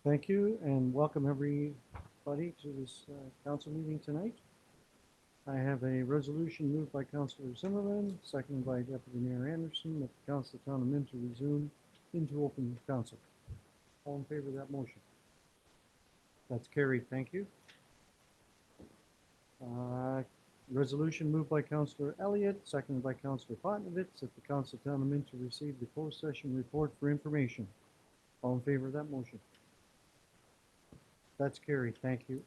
Thank you and welcome everybody to this council meeting tonight. I have a resolution moved by Councillor Zimmerman, seconded by Deputy Mayor Anderson, that the Council of Town of Minto resume into open council. All in favor of that motion? That's carried. Thank you. Resolution moved by Councillor Elliott, seconded by Councillor Potnovitz, that the Council of Town of Minto receive the closed session report for information. All in favor of that motion? That's carried. Thank you.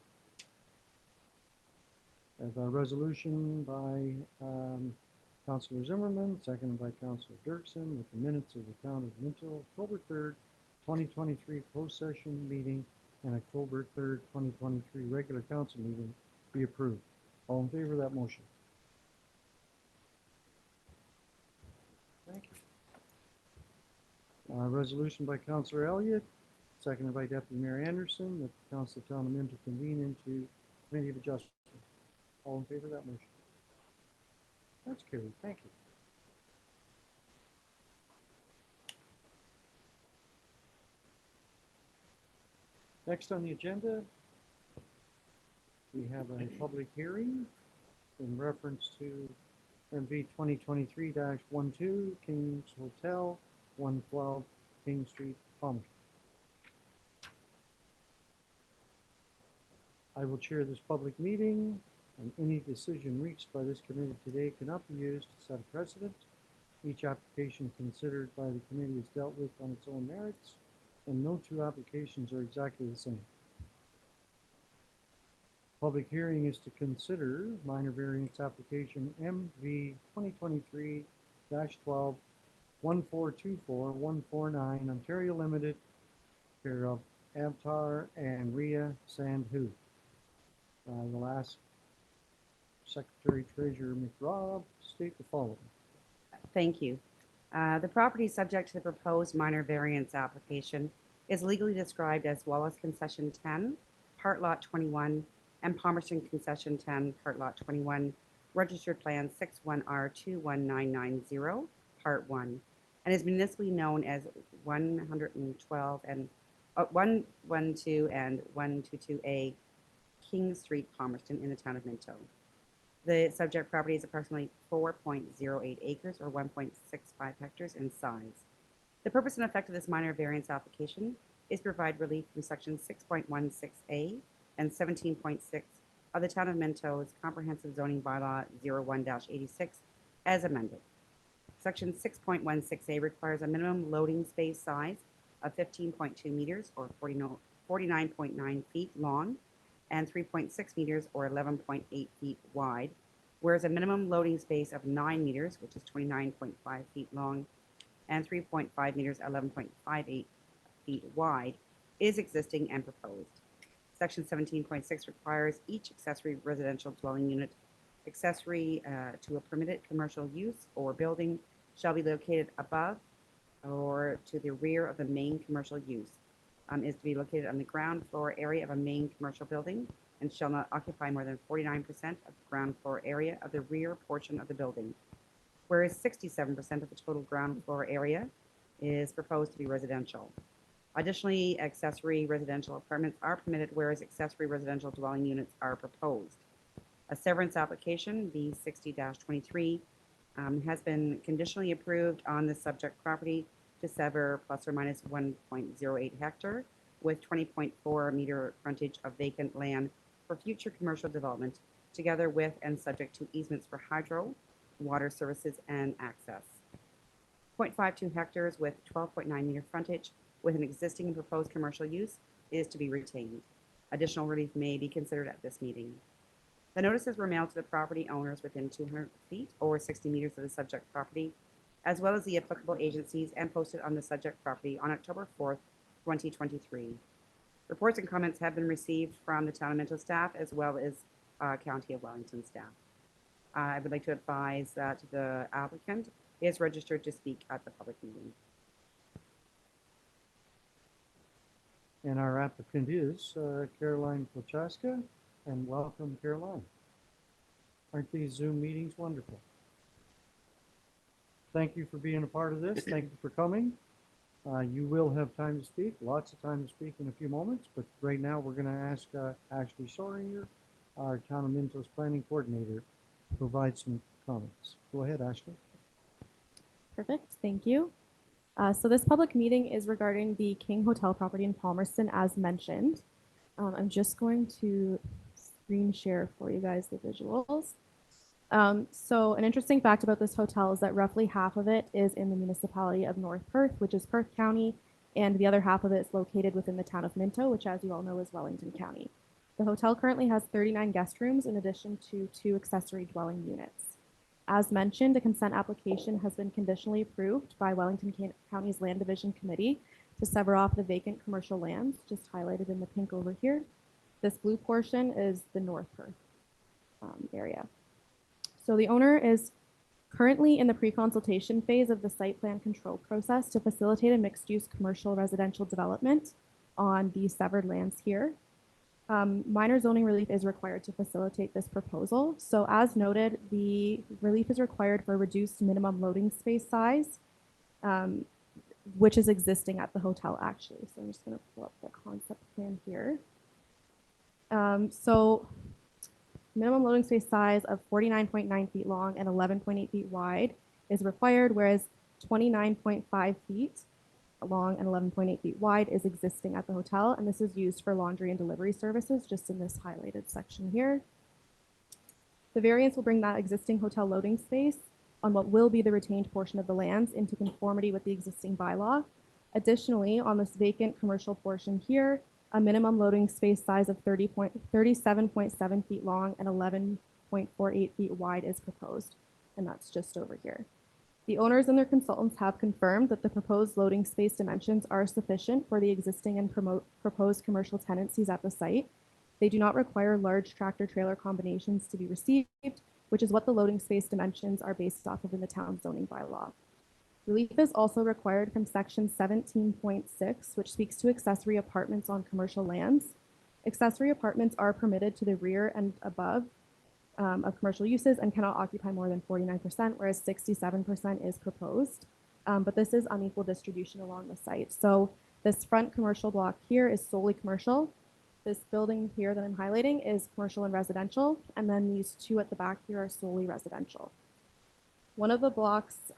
I have a resolution by Councillor Zimmerman, seconded by Councillor Dirksen, with the minutes of the Town of Minto, October 3rd, 2023 closed session meeting and October 3rd, 2023 regular council meeting be approved. All in favor of that motion? Thank you. Resolution by Councillor Elliott, seconded by Deputy Mayor Anderson, that the Council of Town of Minto convene into Committee of Adjustment. All in favor of that motion? That's carried. Thank you. Next on the agenda, we have a public hearing in reference to MV 2023-12 King's Hotel, 112 King Street, Palmer. I will chair this public meeting, and any decision reached by this committee today cannot be used to set a precedent. Each application considered by the committee is dealt with on its own merits, and no two applications are exactly the same. Public hearing is to consider minor variance application MV 2023-12 1424 149 Ontario Limited, care of Avtar and Ria Sandhu. I will ask Secretary Treasurer McRobb state the following. Thank you. The property subject to the proposed minor variance application is legally described as Wallace Concession 10, Part Lot 21, and Palmerston Concession 10, Part Lot 21, Registered Plan 61R21990, Part 1, and is municipally known as 112 and 112 and 122A King Street, Palmerston, in the town of Minto. The subject property is approximately 4.08 acres or 1.65 hectares in size. The purpose and effect of this minor variance application is to provide relief from Section 6.16A and 17.6 of the Town of Minto's Comprehensive Zoning Bylaw 01-86 as amended. Section 6.16A requires a minimum loading space size of 15.2 meters or 49.9 feet long and 3.6 meters or 11.8 feet wide, whereas a minimum loading space of 9 meters, which is 29.5 feet long, and 3.5 meters, 11.58 feet wide, is existing and proposed. Section 17.6 requires each accessory residential dwelling unit accessory to a permitted commercial use or building shall be located above or to the rear of the main commercial use. Is to be located on the ground floor area of a main commercial building and shall not occupy more than 49% of the ground floor area of the rear portion of the building, whereas 67% of the total ground floor area is proposed to be residential. Additionally, accessory residential apartments are permitted, whereas accessory residential dwelling units are proposed. A severance application, B60-23, has been conditionally approved on the subject property to sever plus or minus 1.08 hectare with 20.4 meter frontage of vacant land for future commercial development, together with and subject to easements for hydro, water services, and access. 0.52 hectares with 12.9 meter frontage with an existing and proposed commercial use is to be retained. Additional relief may be considered at this meeting. The notices were mailed to the property owners within 200 feet or 60 meters of the subject property, as well as the applicable agencies, and posted on the subject property on October 4th, 2023. Reports and comments have been received from the Town of Minto staff as well as County of Wellington staff. I would like to advise that the applicant is registered to speak at the public meeting. And our applicant is Caroline Prochaska, and welcome, Caroline. Aren't these Zoom meetings wonderful? thank you for being a part of this. Thank you for coming. You will have time to speak, lots of time to speak in a few moments, but right now we're going to ask Ashley Soringer, our Town of Minto's Planning Coordinator, to provide some comments. Go ahead, Ashley. Perfect, thank you. So this public meeting is regarding the King Hotel property in Palmerston as mentioned. I'm just going to screen share for you guys the visuals. So an interesting fact about this hotel is that roughly half of it is in the municipality of North Perth, which is Perth County, and the other half of it is located within the town of Minto, which as you all know is Wellington County. The hotel currently has 39 guest rooms in addition to 2 accessory dwelling units. As mentioned, a consent application has been conditionally approved by Wellington County's Land Division Committee to sever off the vacant commercial lands, just highlighted in the pink over here. This blue portion is the North Perth area. So the owner is currently in the pre-consultation phase of the site plan control process to facilitate a mixed-use commercial residential development on the severed lands here. Minor zoning relief is required to facilitate this proposal. So as noted, the relief is required for a reduced minimum loading space size, which is existing at the hotel actually. So I'm just going to pull up the concept plan here. So minimum loading space size of 49.9 feet long and 11.8 feet wide is required, whereas 29.5 feet long and 11.8 feet wide is existing at the hotel. And this is used for laundry and delivery services, just in this highlighted section here. The variance will bring that existing hotel loading space on what will be the retained portion of the lands into conformity with the existing bylaw. Additionally, on this vacant commercial portion here, a minimum loading space size of 37.7 feet long and 11.48 feet wide is proposed, and that's just over here. The owners and their consultants have confirmed that the proposed loading space dimensions are sufficient for the existing and proposed commercial tenancies at the site. They do not require large tractor trailer combinations to be received, which is what the loading space dimensions are based off of in the town zoning bylaw. Relief is also required from section 17.6, which speaks to accessory apartments on commercial lands. Accessory apartments are permitted to the rear and above of commercial uses and cannot occupy more than 49%, whereas 67% is proposed. But this is unequal distribution along the site. So this front commercial block here is solely commercial. This building here that I'm highlighting is commercial and residential, and then these two at the back here are solely residential. One of the blocks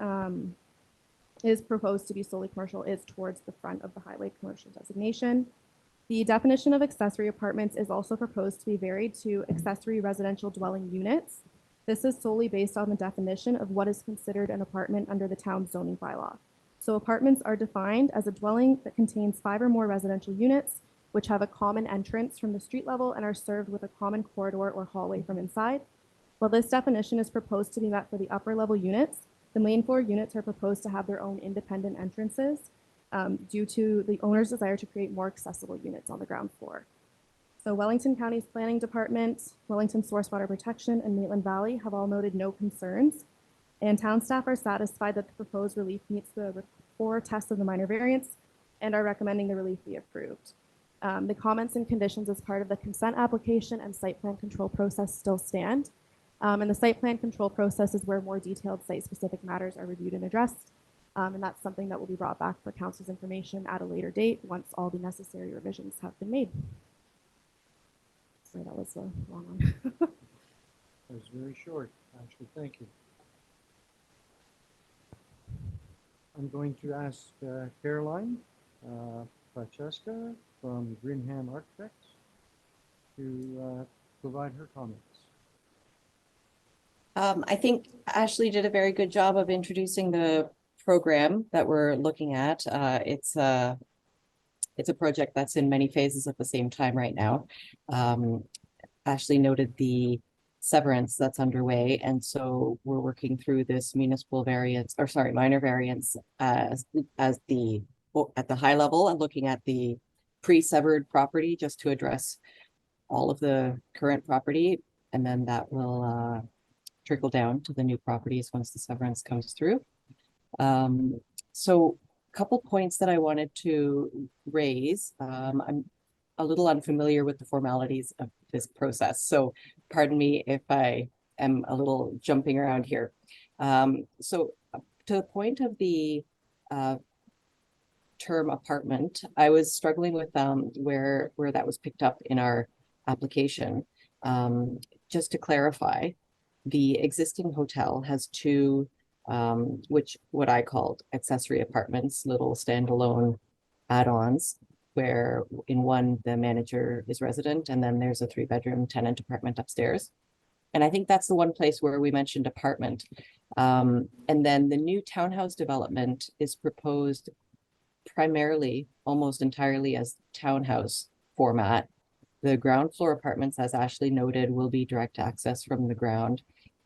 is proposed to be solely commercial is towards the front of the highway commercial designation. The definition of accessory apartments is also proposed to be varied to accessory residential dwelling units. This is solely based on the definition of what is considered an apartment under the town zoning bylaw. So apartments are defined as a dwelling that contains 5 or more residential units, which have a common entrance from the street level and are served with a common corridor or hallway from inside. While this definition is proposed to be met for the upper level units, the main floor units are proposed to have their own independent entrances due to the owner's desire to create more accessible units on the ground floor. So Wellington County's Planning Department, Wellington Source Water Protection, and Maitland Valley have all noted no concerns, and town staff are satisfied that the proposed relief meets the 4 tests of the minor variance and are recommending the relief be approved. The comments and conditions as part of the consent application and site plan control process still stand. And the site plan control process is where more detailed site-specific matters are reviewed and addressed. And that's something that will be brought back for council's information at a later date once all the necessary revisions have been made. Sorry, that was a long one. That was very short, Ashley. Thank you. I'm going to ask Caroline Francesca from Greenham Architects to provide her comments. I think Ashley did a very good job of introducing the program that we're looking at. It's a project that's in many phases at the same time right now. Ashley noted the severance that's underway, and so we're working through this municipal variance, or sorry, minor variance at the high level and looking at the pre-severed property just to address all of the current property, and then that will trickle down to the new properties once the severance comes through. So a couple points that I wanted to raise. I'm a little unfamiliar with the formalities of this process, so pardon me if I am a little jumping around here. So to the point of the term apartment, I was struggling with where that was picked up in our application. Just to clarify, the existing hotel has two, which what I called accessory apartments, little standalone add-ons, where in one the manager is resident, and then there's a 3-bedroom tenant apartment upstairs. And I think that's the one place where we mentioned apartment. And then the new townhouse development is proposed primarily, almost entirely as townhouse format. The ground floor apartments, as Ashley noted, will be direct access from the ground,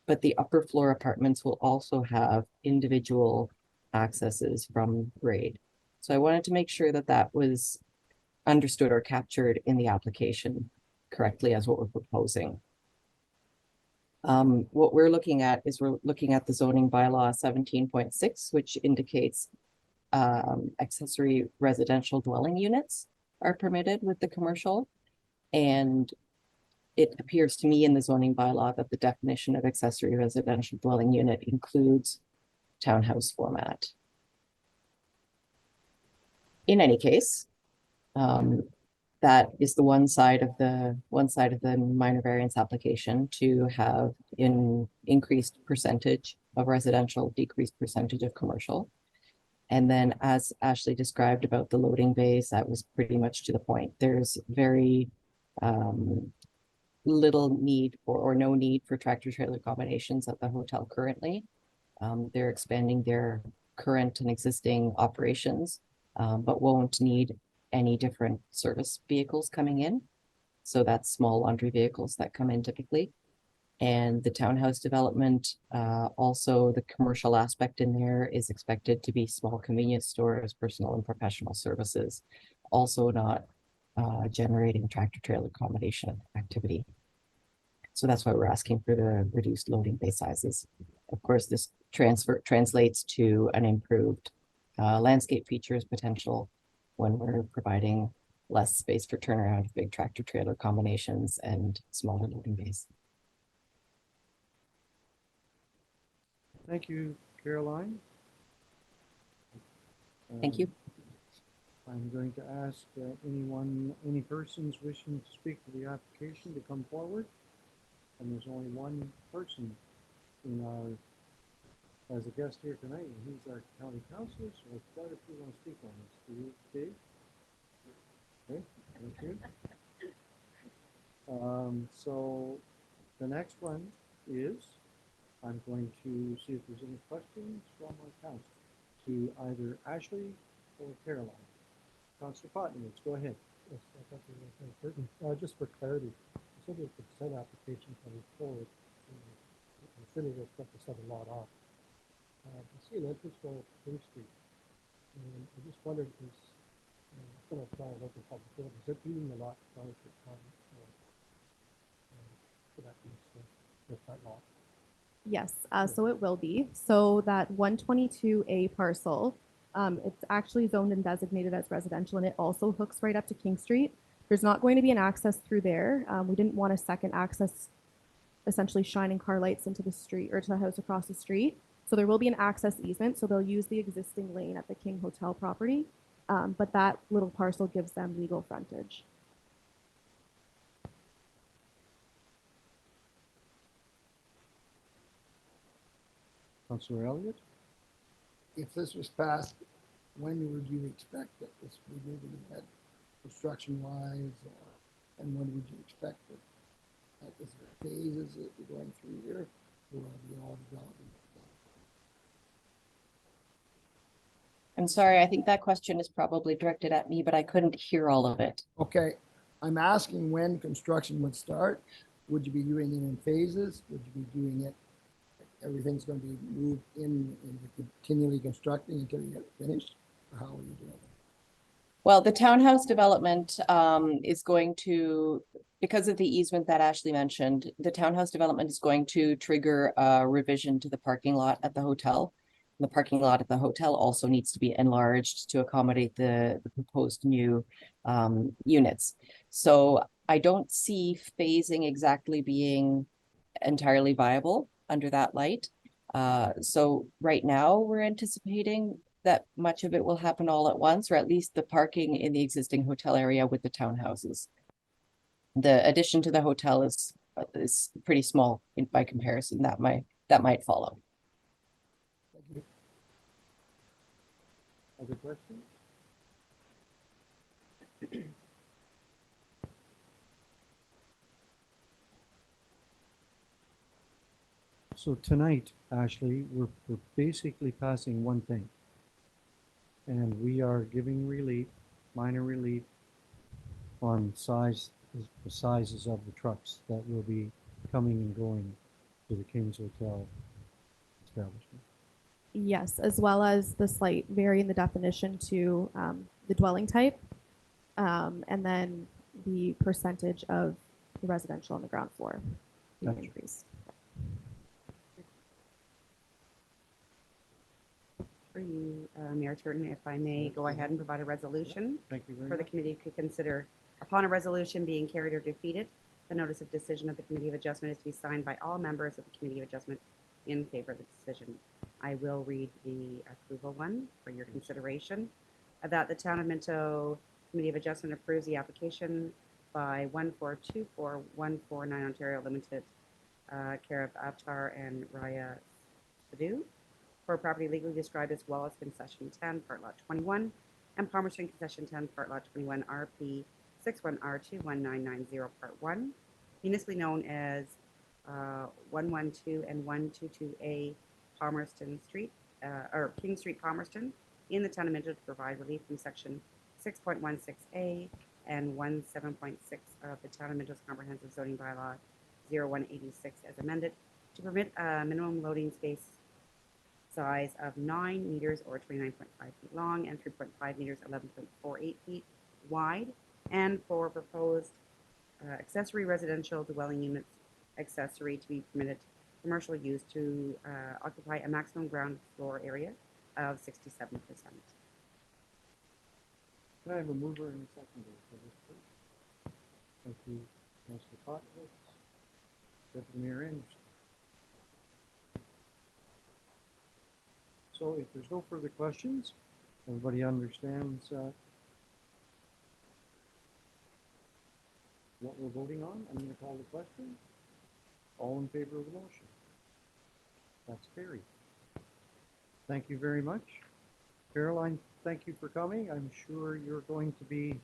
but the upper floor apartments will also have individual accesses from grade. So I wanted to make sure that that was understood or captured in the application correctly as what we're proposing. What we're looking at is we're looking at the zoning bylaw 17.6, which indicates accessory residential dwelling units are permitted with the commercial. And it appears to me in the zoning bylaw that the definition of accessory residential dwelling unit includes townhouse format. In any case, that is the one side of the minor variance application, to have an increased percentage of residential, decreased percentage of commercial. And then, as Ashley described about the loading bays, that was pretty much to the point. There's very little need or no need for tractor trailer combinations at the hotel currently. They're expanding their current and existing operations, but won't need any different service vehicles coming in. So that's small laundry vehicles that come in typically. And the townhouse development, also the commercial aspect in there is expected to be small convenience stores, personal and professional services, also not generating tractor trailer combination activity. So that's why we're asking for the reduced loading bay sizes. Of course, this translates to an improved landscape features potential when we're providing less space for turnaround of big tractor trailer combinations and smaller loading bays. Thank you, Caroline. Thank you. I'm going to ask any persons wishing to speak to the application to come forward. And there's only one person as a guest here tonight, and he's our county councilor, so it's quite a few want to speak on this. Do you, Dave? Okay, thank you. So the next one is, I'm going to see if there's any questions from our council to either Ashley or Caroline. Councilor Potney, go ahead. Yes, I thought you were going to just for clarity, you said there's a consent application coming forward. The city will cut the southern lot off. I see an entrance going up King Street. And I just wondered, is it's going to apply a local public road. Is it being the lot going to come for that with that lot? Yes, so it will be. So that 122A parcel, it's actually zoned and designated as residential, and it also hooks right up to King Street. There's not going to be an access through there. We didn't want a second access, essentially shining car lights into the street or to the house across the street. So there will be an access easement. So they'll use the existing lane at the King Hotel property, but that little parcel gives them legal frontage. Councilor Elliott? If this was passed, when would you expect that this would be moving ahead construction-wise, and when would you expect it? Is there phases that you're going through here, or will it be all development? I'm sorry, I think that question is probably directed at me, but I couldn't hear all of it. Okay, I'm asking when construction would start. Would you be doing it in phases? Would you be doing it, everything's going to be moved in and you're continually constructing until you get finished? Or how are you doing it? Well, the townhouse development is going to, because of the easement that Ashley mentioned, the townhouse development is going to trigger a revision to the parking lot at the hotel. The parking lot at the hotel also needs to be enlarged to accommodate the proposed new units. So I don't see phasing exactly being entirely viable under that light. So right now, we're anticipating that much of it will happen all at once, or at least the parking in the existing hotel area with the townhouses. The addition to the hotel is pretty small by comparison. That might follow. Thank you. Other questions? So tonight, Ashley, we're basically passing one thing. And we are giving relief, minor relief on the sizes of the trucks that will be coming and going to the King's Hotel establishment. Yes, as well as the slight vary in the definition to the dwelling type, and then the percentage of the residential on the ground floor being Gotcha. increased. For you, Mayor Turton, if I may go ahead and provide a resolution Thank you very for the much. committee to consider. Upon a resolution being carried or defeated, the notice of decision of the Committee of Adjustment is to be signed by all members of the Committee of Adjustment in favor of the decision. I will read the approval one for your consideration. That the Town of Minto Committee of Adjustment approves the application by 1424149 Ontario Limited, care of Avatar and Raya Sadhu, for a property legally described as well as Concession 10, Part Lot 21, and Palmerston Concession 10, Part Lot 21, RP 61R21990, Part 1, municipally known as 112 and 122A Palmerston Street, or King Street, Palmerston, in the town of Minto to provide relief from Section 6.16A and 17.6 of the town of Minto's comprehensive zoning bylaw 0186 as amended to permit a minimum loading space size of 9 meters or 29.5 feet long and 3.5 meters, 11.48 feet wide, and for proposed accessory residential dwelling units accessory to be permitted commercial use to occupy a maximum ground floor area of 67%. Can I have a mover and a seconder for this, please? Thank you, Mr. Potts. Deputy Mayor Anderson. So if there's no further questions, everybody understands what we're voting on. I'm going to call the question. All in favor of the motion? That's carried. Thank you very much. Caroline, thank you for coming. I'm sure you're going to be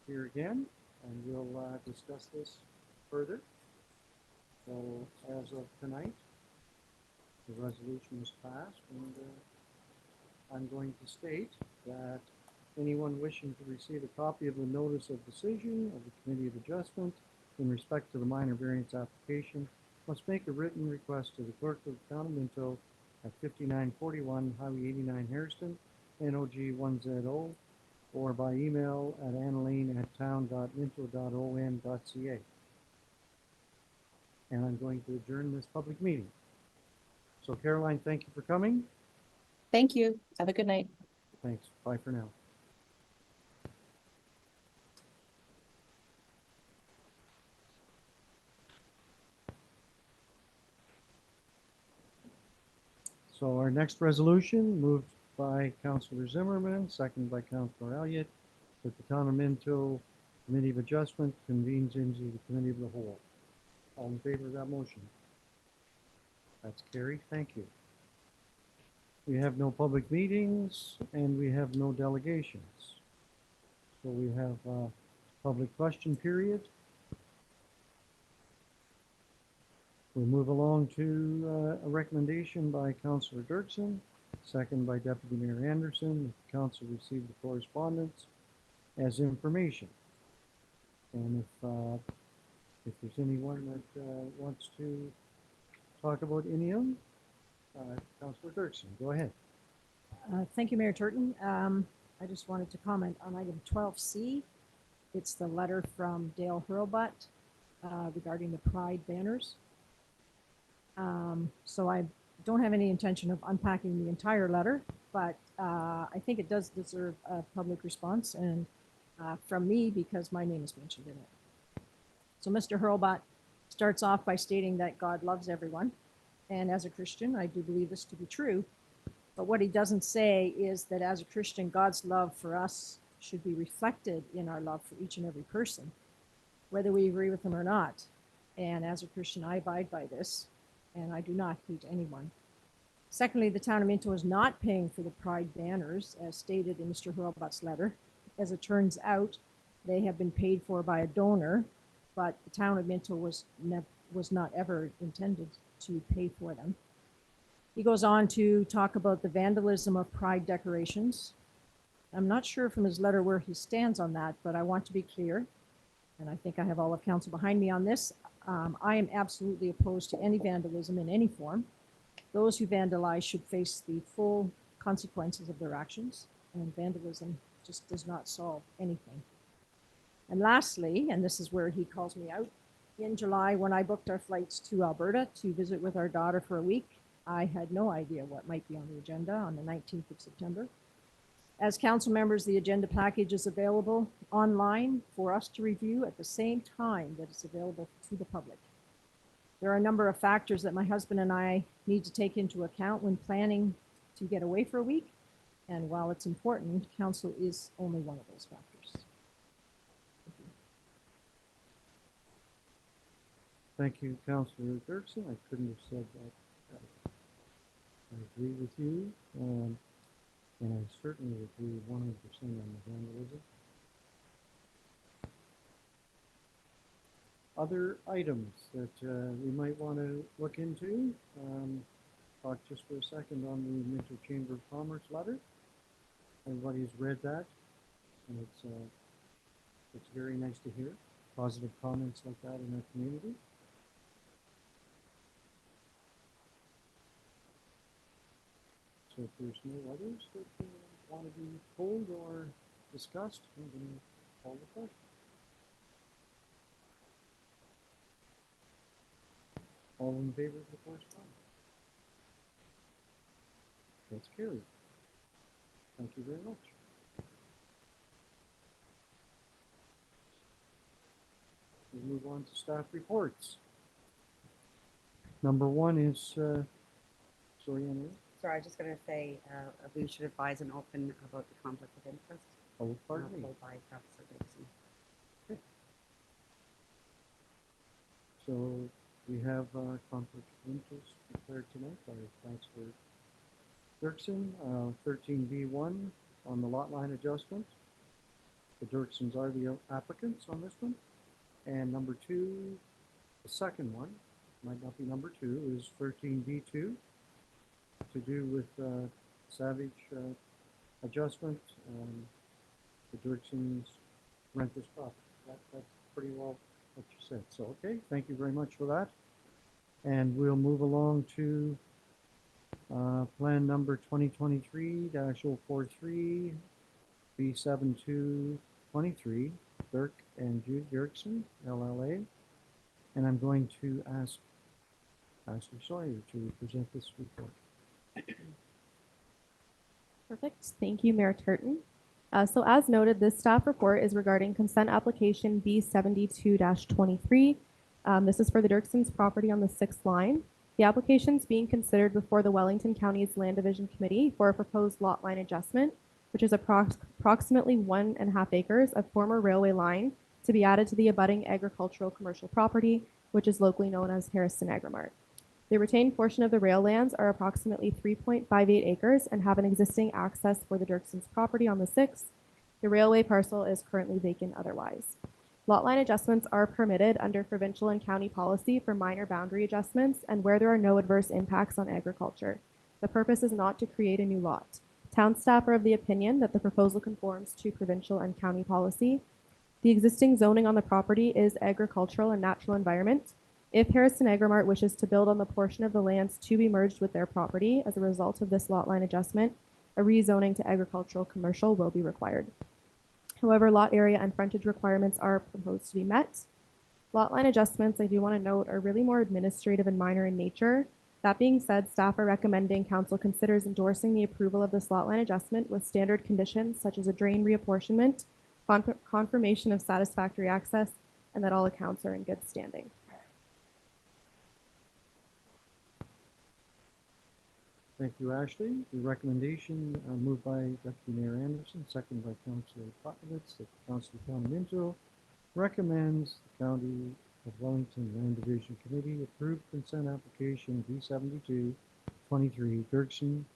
here again, and we'll discuss this further. So as of tonight, the resolution is passed, and I'm going to state that anyone wishing to receive a copy of the notice of decision of the Committee of Adjustment in respect to the minor variance application must make a written request to the clerk of the town of Minto at 5941 Highway 89 Hairston, NOG 1ZO, or by email at annalene@town.minto.on.ca. And I'm going to adjourn this public meeting. So Caroline, thank you for coming. Thank you. Have a good night. Thanks. Bye for now. So our next resolution, moved by Councillor Zimmerman, seconded by Councillor Elliott, that the Town of Minto Committee of Adjustment convenes into the Committee of the Whole. All in favor of that motion? That's carried. Thank you. We have no public meetings and we have no delegations. So we have a public question period. We'll move along to a recommendation by Councillor Dirksen, second by Deputy Mayor Anderson. The council received the correspondence as information. And if there's anyone that wants to talk about any of them, Councillor Dirksen, go ahead. Thank you, Mayor Turton. I just wanted to comment on item 12C. It's the letter from Dale Hurlbut regarding the Pride banners. So I don't have any intention of unpacking the entire letter, but I think it does deserve a public response and from me because my name is mentioned in it. So Mr. Hurlbut starts off by stating that God loves everyone And as a Christian, I do believe this to be true. But what he doesn't say is that as a Christian, God's love for us should be reflected in our love for each and every person, whether we agree with them or not. And as a Christian, I abide by this, and I do not hate anyone. Secondly, the town of Minto is not paying for the Pride banners, as stated in Mr. Hurlbut's letter. As it turns out, they have been paid for by a donor, but the town of Minto was not ever intended to pay for them. He goes on to talk about the vandalism of Pride decorations. I'm not sure from his letter where he stands on that, but I want to be clear, and I think I have all of council behind me on this. I am absolutely opposed to any vandalism in any form. Those who vandalize should face the full consequences of their actions, and vandalism just does not solve anything. And lastly, and this is where he calls me out, in July, when I booked our flights to Alberta to visit with our daughter for a week, I had no idea what might be on the agenda on the 19th of September. As council members, the agenda package is available online for us to review at the same time that it's available to the public. There are a number of factors that my husband and I need to take into account when planning to get away for a week. And while it's important, council is only one of those factors. Thank you, Councillor Dirksen. I couldn't have said that. I agree with you, and I certainly agree 100% on the vandalism. Other items that we might want to look into. Talk just for a second on the Minto Chamber of Commerce letter. Everybody's read that, and it's very nice to hear positive comments like that in our community. So if there's no others that want to be told or discussed, I'm going to call the question. All in favor of the correspondence? That's carried. Thank you very much. We'll move on to staff reports. Number one is, sorry, Anna. Sorry, I was just going to say we should advise an open about the conflict of interest. Oh, pardon me. By Professor Dixon. So we have conflict of interest declared tonight by Councillor Dirksen, 13B1 on the lot line adjustment. The Dirksens are the applicants on this one. And number two, the second one, might not be number two, is 13B2 to do with Savage adjustment. The Dirksens rent this property. That's pretty well what you said. So, okay, thank you very much for that. And we'll move along to plan number 2023-043 B7223, Dirk and Jude Dirksen, LLA. And I'm going to ask Pastor Sawyer to present this report. Perfect. Thank you, Mayor Turton. So as noted, this staff report is regarding consent application B72-23. This is for the Dirksens property on the 6th line. The application is being considered before the Wellington County's Land Division Committee for a proposed lot line adjustment, which is approximately 1.5 acres of former railway line to be added to the abutting agricultural commercial property, which is locally known as Harrison Agrimart. The retained portion of the rail lands are approximately 3.58 acres and have an existing access for the Dirksens property on the 6th. The railway parcel is currently vacant otherwise. Lot line adjustments are permitted under provincial and county policy for minor boundary adjustments and where there are no adverse impacts on agriculture. The purpose is not to create a new lot. Town staff are of the opinion that the proposal conforms to provincial and county policy. The existing zoning on the property is agricultural and natural environment. If Harrison Agrimart wishes to build on the portion of the lands to be merged with their property as a result of this lot line adjustment, a rezoning to agricultural commercial will be required. However, lot area and frontage requirements are proposed to be met. Lot line adjustments, I do want to note, are really more administrative and minor in nature. That being said, staff are recommending council considers endorsing the approval of this lot line adjustment with standard conditions such as a drain reapportionment, confirmation of satisfactory access, and that all accounts are in good standing. Thank you, Ashley. The recommendation moved by Deputy Mayor Anderson, seconded by Councillor Pottovitz, that the Council of Town Minto recommends the County of Wellington Land Division Committee approve consent application B7223 Dirksen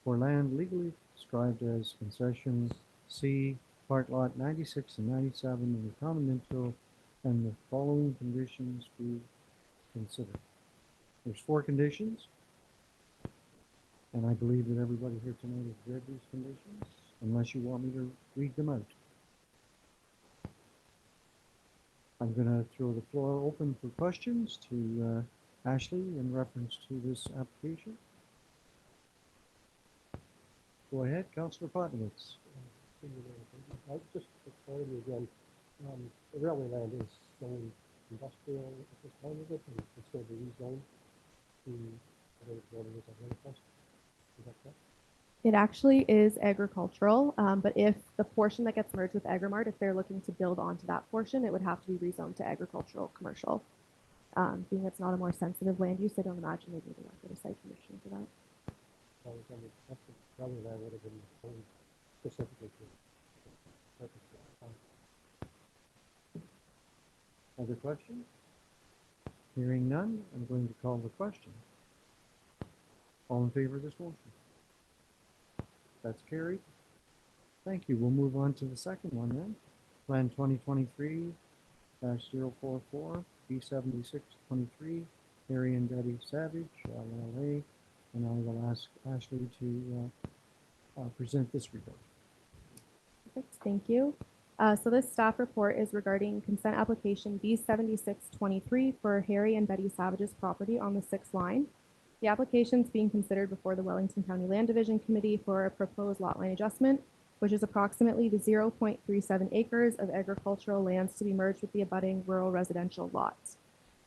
for land legally described as concession C, part lot 96 and 97 in the Town of Minto, and the following conditions be considered. There's 4 conditions. And I believe that everybody here tonight has read these conditions, unless you want me to read them out. I'm going to throw the floor open for questions to Ashley in reference to this application. Go ahead, Councillor Pottovitz. Just for clarity again, the railway land is zoned industrial at this time of it, and it's going to be rezoned to whatever zoning is identified. Is that correct? It actually is agricultural, but if the portion that gets merged with Agrimart, if they're looking to build onto that portion, it would have to be rezoned to agricultural commercial. Being it's not a more sensitive land use, I don't imagine they'd need to work with a site commission for that. That was under, that's the railway land would have been zoned specifically for purpose of Other questions? Hearing none, I'm going to call the question. All in favor of this motion? That's carried. Thank you. We'll move on to the second one then. Plan 2023-044, B7623, Harry and Debbie Savage, LLA, and I will ask Ashley to present this report. Perfect, thank you. So this staff report is regarding consent application B7623 for Harry and Betty Savage's property on the 6th line. The application is being considered before the Wellington County Land Division Committee for a proposed lot line adjustment, which is approximately the 0.37 acres of agricultural lands to be merged with the abutting rural residential lot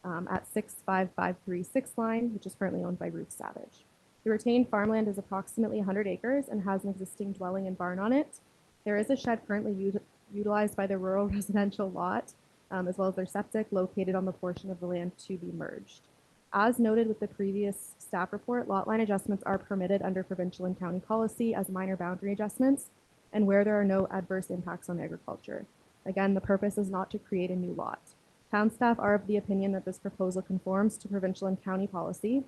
at 6553 6th line, which is currently owned by Ruth Savage. The retained farmland is approximately 100 acres and has an existing dwelling and barn on it. There is a shed currently utilized by the rural residential lot, as well as their septic located on the portion of the land to be merged. As noted with the previous staff report, lot line adjustments are permitted under provincial and county policy as minor boundary adjustments and where there are no adverse impacts on agriculture. Again, the purpose is not to create a new lot. Town staff are of the opinion that this proposal conforms to provincial and county policy.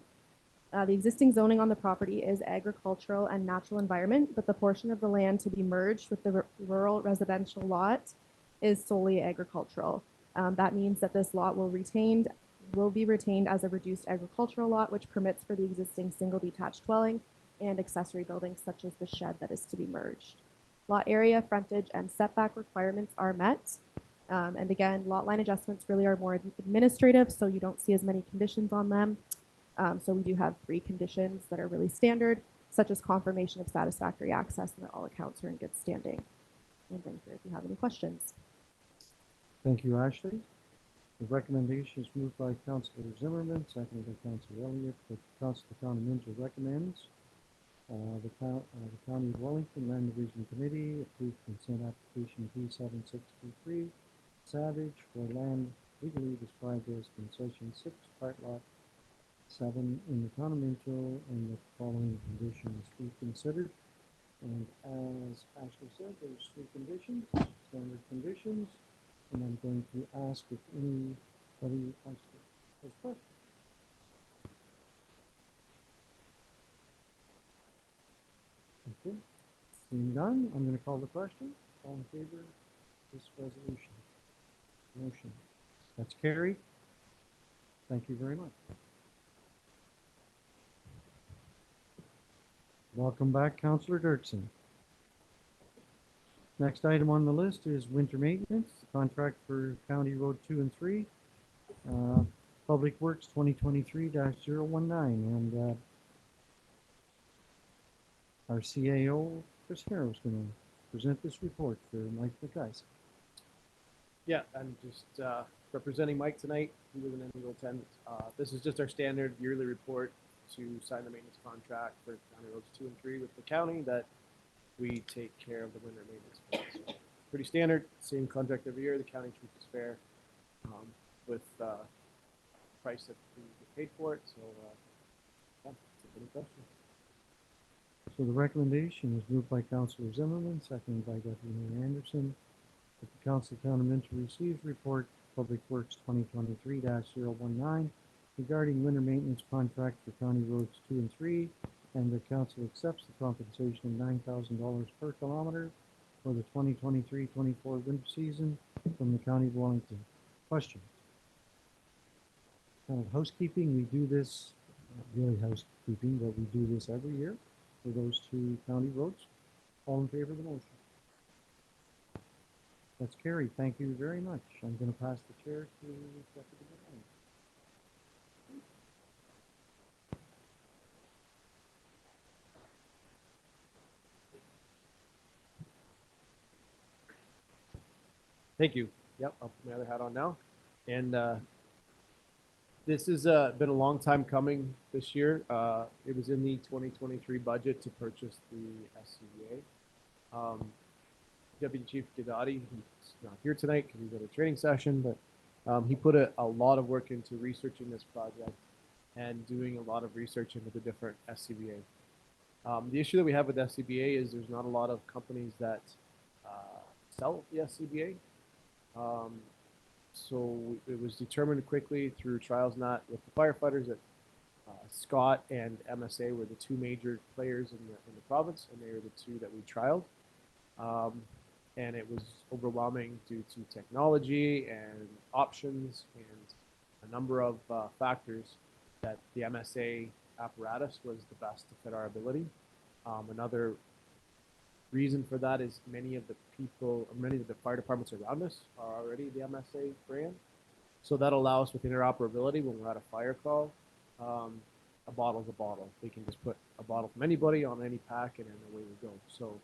The existing zoning on the property is agricultural and natural environment, but the portion of the land to be merged with the rural residential lot is solely agricultural. That means that this lot will be retained as a reduced agricultural lot, which permits for the existing single detached dwelling and accessory buildings such as the shed that is to be merged. Lot area, frontage, and setback requirements are met. And again, lot line adjustments really are more administrative, so you don't see as many conditions on them. So we do have 3 conditions that are really standard, such as confirmation of satisfactory access and that all accounts are in good standing. And then here if you have any questions. Thank you, Ashley. The recommendation is moved by Councillor Zimmerman, seconded by Councillor Elliott, that the Council of Town of Minto recommends the County of Wellington Land Division Committee approve consent application B7623 Savage for land legally described as concession 6, part lot 7 in the Town of Minto, and the following conditions be considered. And as Ashley said, there's 3 conditions, standard conditions. And I'm going to ask if anybody wants to ask questions. Okay, seeing none, I'm going to call the question. All in favor of this resolution? Motion. That's carried. Thank you very much. Welcome back, Councillor Dirksen. Next item on the list is winter maintenance, contract for County Road 2 and 3, Public Works 2023-019, and our CAO, Chris Harrow, is going to present this report for Mike McIsaac. Yeah, I'm just representing Mike tonight. He was an annual attendant. This is just our standard yearly report to sign the maintenance contract for County Roads 2 and 3 with the county that we take care of the winter maintenance for. So pretty standard, same contract every year. The county treats us fair with the price that we get paid for it. So, yeah, any questions? So the recommendation is moved by Councillor Zimmerman, seconded by Deputy Mayor Anderson, that the Council of Town of Minto receives report Public Works 2023-019 regarding winter maintenance contract for County Roads 2 and 3, and the council accepts the compensation of $9,000 per kilometer for the 2023-24 winter season from the County of Wellington. Questions? Kind of housekeeping, we do this, not really housekeeping, but we do this every year for those two county roads. All in favor of the motion? That's carried. Thank you very much. I'm going to pass the chair to Deputy Mayor. Thank you. Yep, I'll put my other hat on now. And this has been a long time coming this year. It was in the 2023 budget to purchase the SCBA. Deputy Chief Gadati, he's not here tonight because he's at a training session, but he put a lot of work into researching this project and doing a lot of research into the different SCBA. The issue that we have with SCBA is there's not a lot of companies that sell the SCBA. So it was determined quickly through trials not with the firefighters that Scott and MSA were the two major players in the province, and they were the two that we trialed. And it was overwhelming due to technology and options and a number of factors that the MSA apparatus was the best to fit our ability. Another reason for that is many of the fire departments around us are already the MSA brand. So that allows with interoperability when we're at a fire call, a bottle is a bottle. We can just put a bottle from anybody on any pack and then away we go. So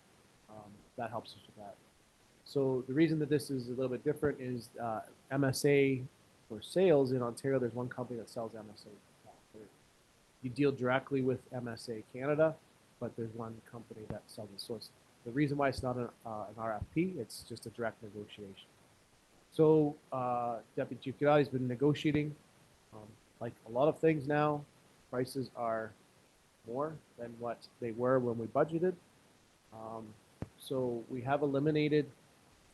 that helps us with that. So the reason that this is a little bit different is MSA for sales in Ontario, there's one company that sells MSA. You deal directly with MSA Canada, but there's one company that sells it. So the reason why it's not an RFP, it's just a direct negotiation. So Deputy Chief Gadati has been negotiating. Like a lot of things now, prices are more than what they were when we budgeted. So we have eliminated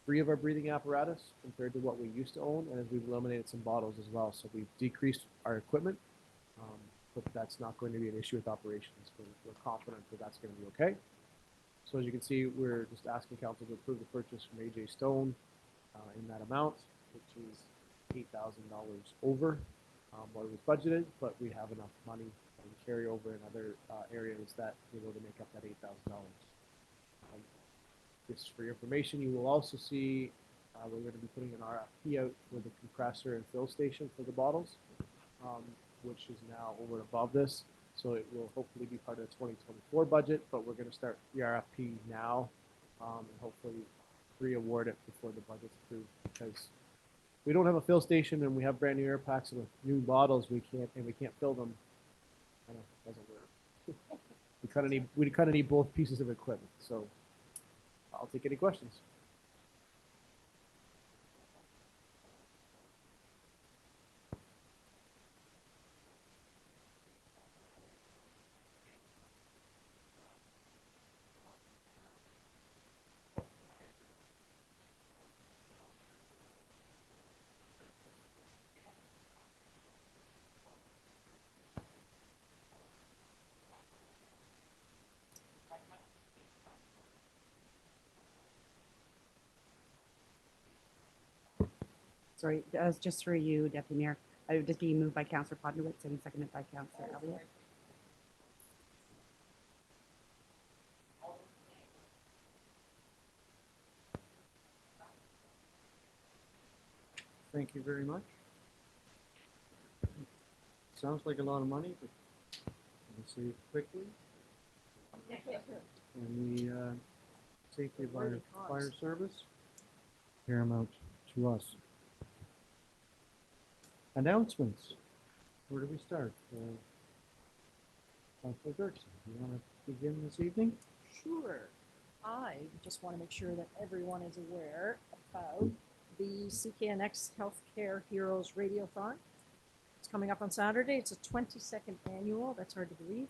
3 of our breathing apparatus compared to what we used to own, and as we've eliminated some bottles as well. So we've decreased our equipment, but that's not going to be an issue with operations. We're confident that that's going to be okay. So as you can see, we're just asking council to approve the purchase from AJ Stone in that amount, which is $8,000 over what was budgeted, but we have enough money and carry over in other areas that be able to make up that $8,000. Just for your information, you will also see we're going to be putting an RFP out for the compressor and fill station for the bottles, which is now over and above this. So it will hopefully be part of the 2024 budget, but we're going to start the RFP now and hopefully re-award it before the budget's approved, because we don't have a fill station and we have brand new air packs and with new bottles we can't fill them. Kind of doesn't work. we kind of need both pieces of equipment. So I'll take any questions. Sorry, just for you, Deputy Mayor. I would just be moved by Councillor Podnowitz and seconded by Councillor Elliott. Thank you very much. Sounds like a lot of money, but we'll see it quickly. And the safety of our fire service, paramount to us. Announcements. Where do we start? Councilor Dirksen, do you want to begin this evening? Sure. I just want to make sure that everyone is aware about the CKNX Healthcare Heroes Radiothon. It's coming up on Saturday. It's a 22nd annual. That's hard to believe.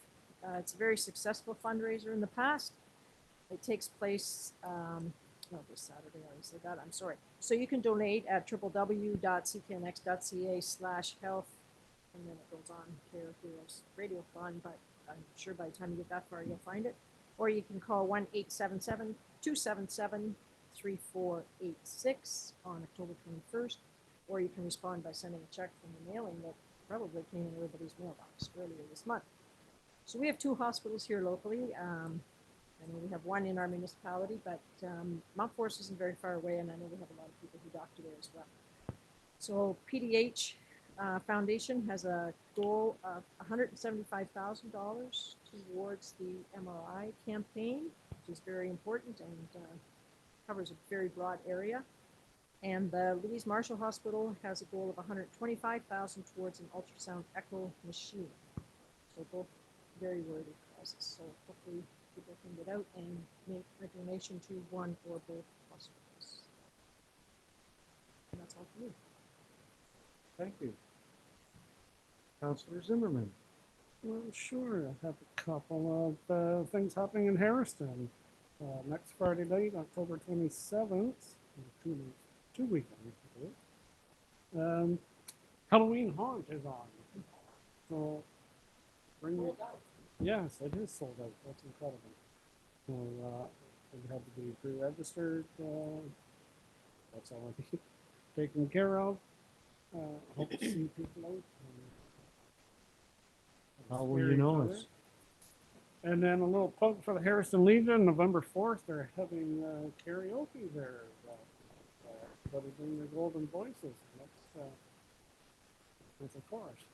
It's a very successful fundraiser in the past. It takes place, no, this Saturday, I already said that, I'm sorry. So you can donate at www.cknx.ca/health, and then it goes on Care Heroes Radio Fund, but I'm sure by the time you get that far, you'll find it. Or you can call 1-877-277-3486 on October 21st, or you can respond by sending a check from the mailing that probably came in everybody's mailbox earlier this month. So we have 2 hospitals here locally. I know we have one in our municipality, but Mount Forest isn't very far away, and I know we have a lot of people who doctor there as well. So PDH Foundation has a goal of $175,000 towards the MRI campaign, which is very important and covers a very broad area. And the Louise Marshall Hospital has a goal of $125,000 towards an ultrasound echo machine. So both very worthy causes. So hopefully people can get out and make a donation to one or both hospitals. And that's all for me. Thank you. Councillor Zimmerman. Well, sure. I have a couple of things happening in Harrison. Next Friday night, October 27th, 2 weekends ago, Halloween Haunt is on. So bring your, yes, it is sold out. That's incredible. So you have to be pre-registered. That's already taken care of. Hope to see people out. How will you know us? And then a little plug for the Harrison Legion, November 4th, they're having karaoke there. Everybody bring their golden voices. That's a chorus.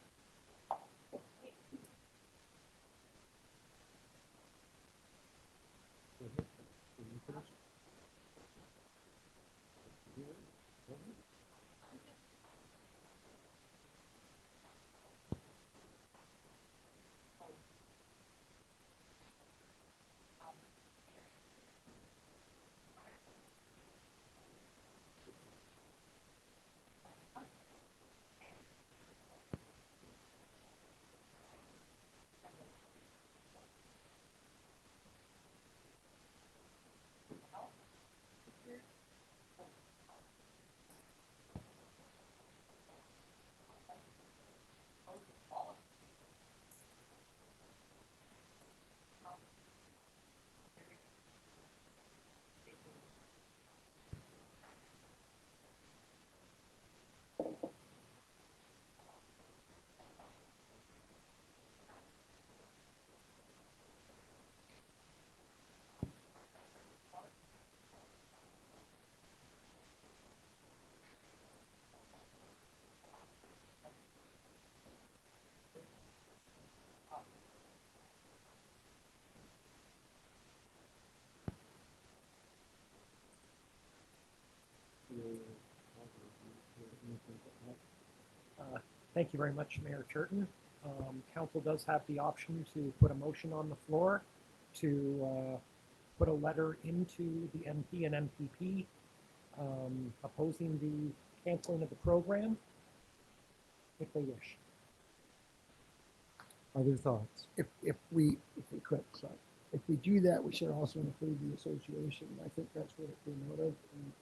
Thank you very much, Mayor Churton. Council does have the option to put a motion on the floor to put a letter into the MP and MPP opposing the canceling of the program, if they wish. Other thoughts? If we could, sorry. If we do that, we should also include the association. I think that's what it came out of. And,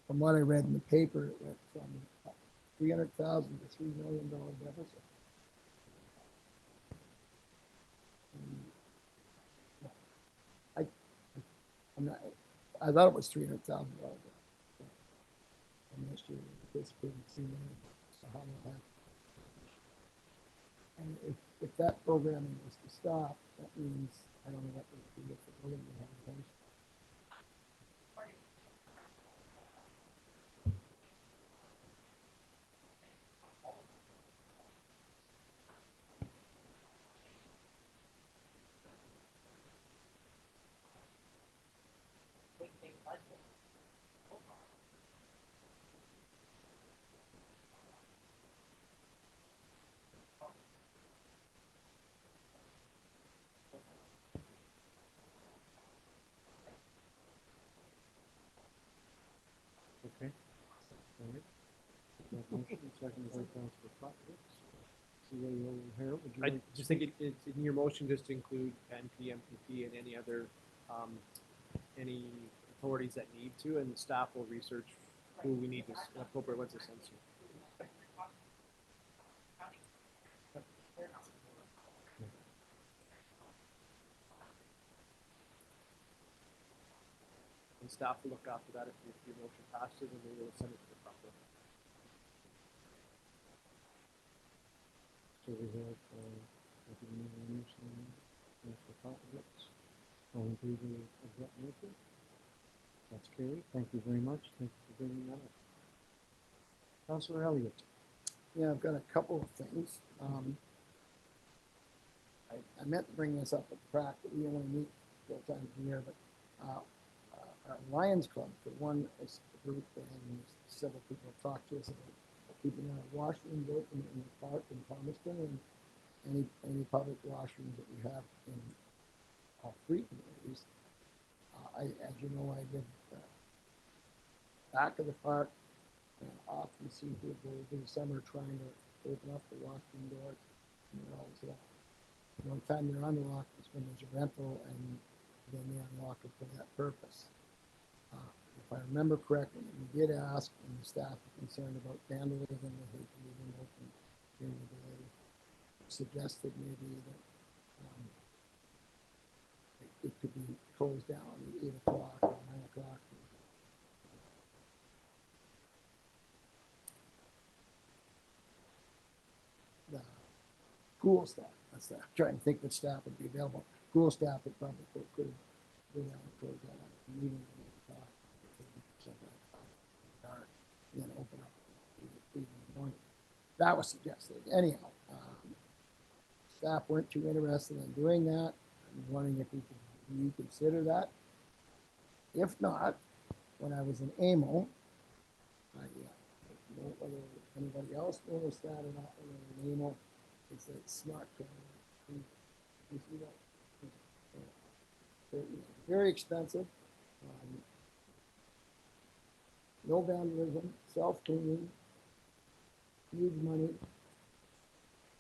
from what I read in the paper, it went from 300,000 to $3 million deficit. I'm not, I thought it was $300,000. And this year, it's been $3 million. So how will that happen? And if that programming was to stop, that means I don't know what the building we have in place. right. That motion, seconded by Councilor Popovich. CAO O'Hara, would you I like to just think speak? it's in your motion just to include NP, MPP, and any other, any authorities that need to, and staff will research who we need to, appropriate ones to censor. And staff will look after that if your motion passes, and they will send it to the proper. So we have, Deputy Mayor Anderson, Councilor Popovich, all in favor of that motion? That's carried. Thank you very much. Thank you for bringing that up. Councilor Elliott. Yeah, I've got a couple of things. I meant to bring this up at the prac, but we only meet a couple times a year, but our Lions Club, for one, is a group, and several people have talked to us about keeping our washrooms open in the park in Palmerston and any public washrooms that we have in all three communities. As you know, I live back of the park, and often see people in the summer trying to open up the washroom doors, and they're always locked. The only time they're unlocked is when there's a rental, and then they unlock it for that purpose. If I remember correctly, we did ask, and the staff were concerned about vandalism, they hate to leave them open during the day. Suggested maybe that it could be closed down at 8 o'clock or 9 o'clock. The pool staff, that's that. I'm trying to think what staff would be available. Pool staff would probably could go down and close that up. Meeting at 8 o'clock. Dark, and then open up at 8 in the morning. That was suggested. Anyhow, staff weren't too interested in doing that. I'm wondering if we could reconsider that. If not, when I was in AMO, I don't know whether anybody else noticed that or not. When I was in AMO, it's a smart code. You see that? Very expensive. No vandalism, self-cleaning, huge money.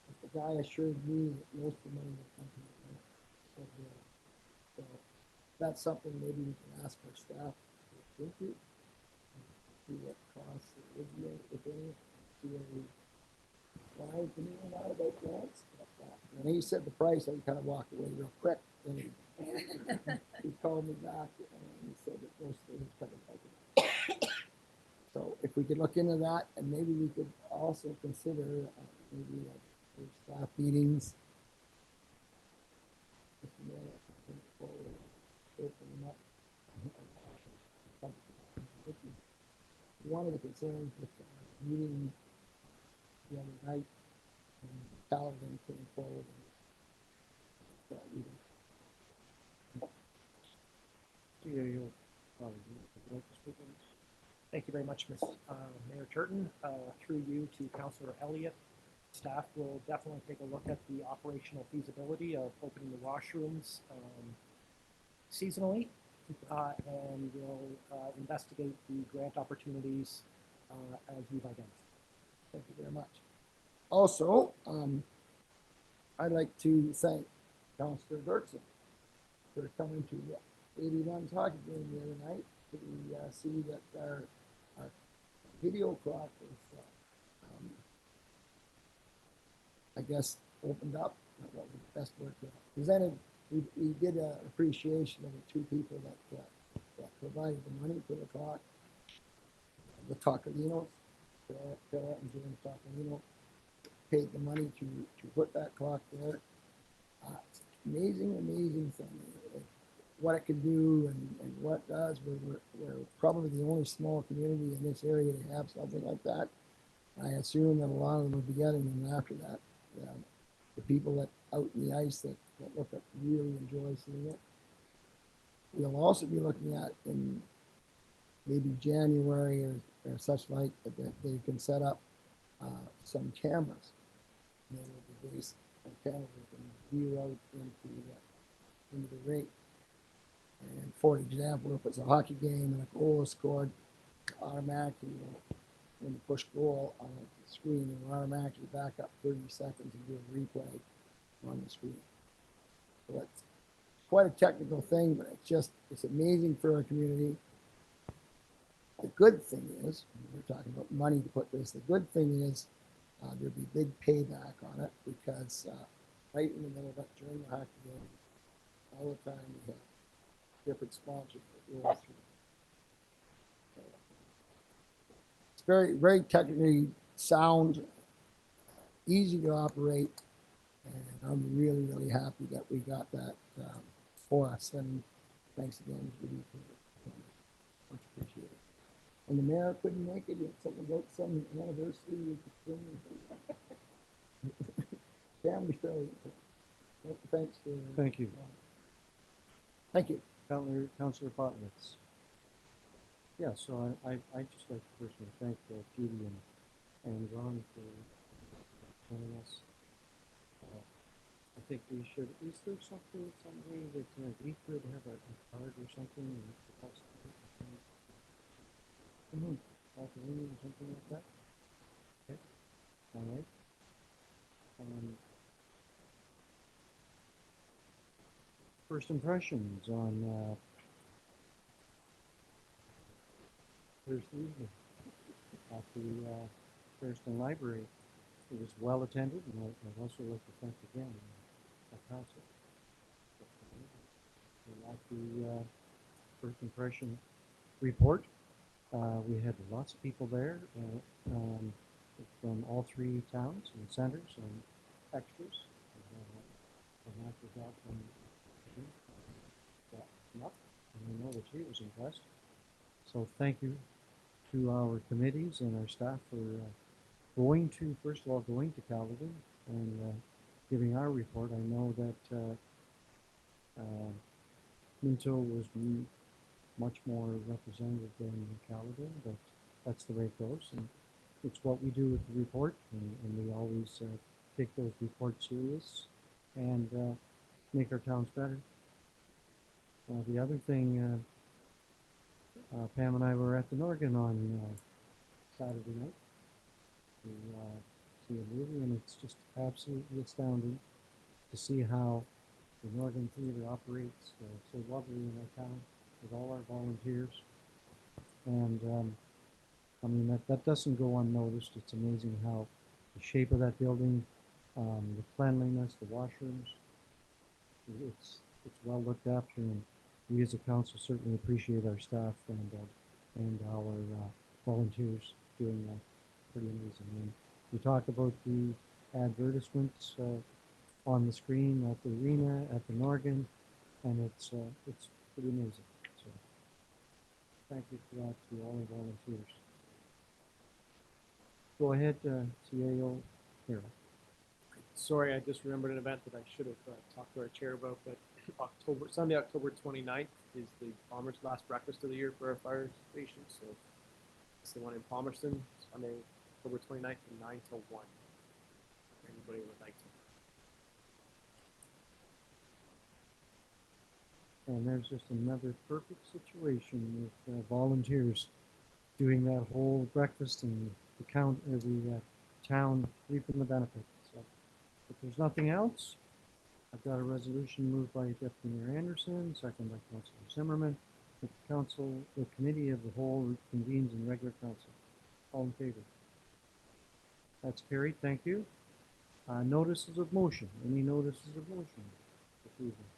But the guy assured me that most of the money will come from the grant. So that's something maybe we can ask our staff to look into. See what costs it would be, if any. See what we lied to me a lot about grants. When he said the price, I kind of walked away real quick. And he called me back and he said that most of it was covered by grant. So if we could look into that, and maybe we could also consider maybe for staff meetings. Open them up. One of the concerns with the meeting the other night, and Paladin came forward and CAO, would you like to speak on this? Thank you very much, Mayor Turton. Through you to Councillor Elliott. Staff will definitely take a look at the operational feasibility of opening the washrooms seasonally, and we'll investigate the grant opportunities as you've identified. Thank you very much. Also, I'd like to thank Councillor Dirksen for coming to 81's hockey game the other night. We see that our video clock is, I guess, opened up. That was the best word presented. We did an appreciation of the two people that provided the money for the clock, the Tocolinos, Phil and James Tocolino, paid the money to put that clock there. It's an amazing thing. What it can do and what it does. We're probably the only small community in this area to have something like that. I assume that a lot of them will be getting them after that. The people that out in the ice that look up really enjoy seeing it. We'll also be looking at in maybe January or such like that they can set up some cameras. They will be based on cameras that can view out into the rink. And for example, if it's a hockey game and a goal is scored, automatically will when you push goal on the screen, it will automatically back up 30 seconds and do a replay on the screen. So that's quite a technical thing, but it's amazing for our community. The good thing is, we're talking about money to put this, the good thing is there'll be big payback on it because right in the middle of it, during the hockey game, all the time we have different sponsors that roll through. So, it's very, very technically sound, easy to operate, and I'm really, really happy that we got that for us. And thanks again, Judy, for it. Much appreciated. And the mayor couldn't make it. He had something about some anniversary with the family story. Thanks for. Thank you. Thank you. Councillor Potnitz. Yeah, so I just like to personally thank Judy and Ron for joining us. I think we should, is there something, some way that we could have a card or something? And or something like that? Okay, all right. First impressions on Thursday evening at the Thurston Library. It was well attended, and I'd also like to thank again our council. At the first impression report, we had lots of people there from all three towns and centers and extras. And after that, up, and I know that she was impressed. So thank you to our committees and our staff for first of all, going to Caledon and giving our report. I know that Minto was much more representative than Caledon, but that's the way it goes. And it's what we do with the report, and we always take those reports serious and make our towns better. The other thing, Pam and I were at the Norgan on Saturday night to see a movie, and it's just absolutely astounding to see how the Norgan Theatre operates so lovely in our town with all our volunteers. And I mean, that doesn't go unnoticed. It's amazing how the shape of that building, the cleanliness, the washrooms, it's well looked after, and we as a council certainly appreciate our staff and our volunteers doing that. Pretty amazing. And we talk about the advertisements on the screen at the arena, at the Norgan, and it's pretty amazing. So thank you for that to all the volunteers. Go ahead, CAO Carol. Sorry, I just remembered an event that I should have talked to our chair about, but Sunday, October 29th is the Palmer's last breakfast of the year for our fire station. So it's the one in Palmerston, Sunday, October 29th from 9 till 1. Anybody would like to. And there's just another perfect situation with volunteers doing that whole breakfast and the town reaping the benefits. So if there's nothing else, I've got a resolution moved by Deputy Mayor Anderson, second by Councilor Zimmerman, that the committee of the whole convenes in regular council. All in favor? That's carried. Thank you. Notices of motion. Any notices of motion this evening?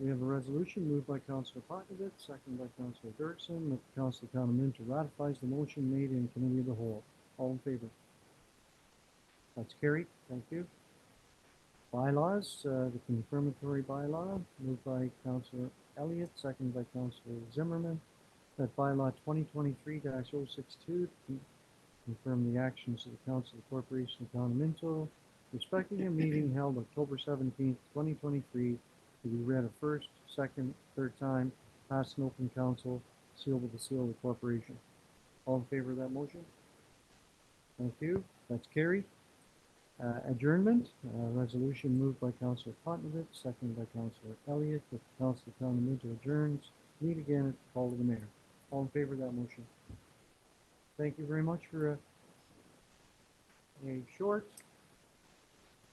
We have a resolution moved by Councilor Potnevitz, second by Councilor Dirksen, that the Council of Town of Minto ratifies the motion made in committee of the whole. All in favor? That's carried. Thank you. Bylaws, the confirmatory bylaw, moved by Councilor Elliott, second by Councilor Zimmerman, that bylaw 2023-062 confirm the actions of the Council of the Corporation of Town of Minto respecting a meeting held October 17th, 2023, to be read a first, second, third time, passed in open council, sealed with the seal of the corporation. All in favor of that motion? Thank you. That's carried. Adjournment, resolution moved by Councilor Potnevitz, seconded by Councilor Elliott, that the Council of Town of Minto adjourns. Meet again at the call of the mayor. All in favor of that motion? Thank you very much for a short